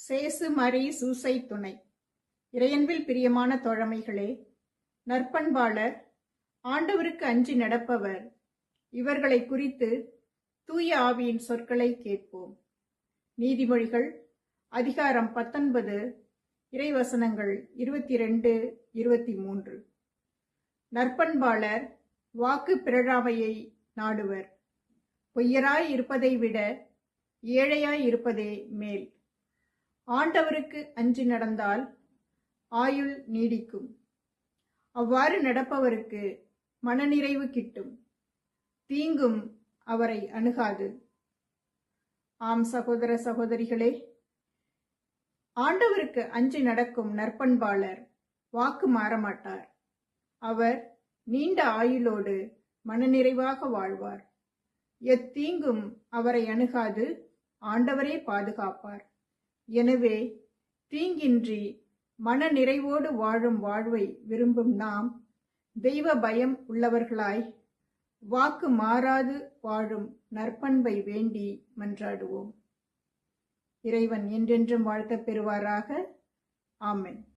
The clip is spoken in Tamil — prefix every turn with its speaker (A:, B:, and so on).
A: சேசு மரி சூசை துணை. இறையன்பில் பிரியமான தோழமைகளே, நற்பண்பாளர், ஆண்டவருக்கு அஞ்சி நடப்பவர், இவர்களை குறித்து தூய ஆவியின் சொற்களை கேட்போம். நீதிமொழிகள் அதிகாரம் 19 இறைவசனங்கள் 22, 23. நற்பண்பாளர் வாக்கு பிறழாமையை நாடுவர். பொய்யராய் இருப்பதை விட ஏழையாய் இருப்பதே மேல். ஆண்டவருக்கு அஞ்சி நடந்தால் ஆயுள் நீடிக்கும். அவ்வாறு நடப்பவருக்கு மனநிறைவு கிட்டும். தீங்கும் அவரை அணுகாது. ஆம் சகோதர சகோதரிகளே, ஆண்டவருக்கு அஞ்சி நடக்கும் நற்பண்பாளர் வாக்கு மாறமாட்டார். அவர் நீண்ட ஆயுளோடு மனநிறைவாக வாழ்வார். எத்தீங்கும் அவரை அணுகாது. ஆண்டவரே பாதுகாப்பார். எனவே தீங்கின்றி மன நிறைவோடு வாழும் வாழ்வை விரும்பும் நாம் தெய்வ பயம் உள்ளவர்களாய் வாக்கு மாறாது வாழும் நற்பண்பை வேண்டி மன்றாடுவோம். இறைவன் என்றென்றும் வாழ்த்தப் பெறுவாராக. ஆமென்.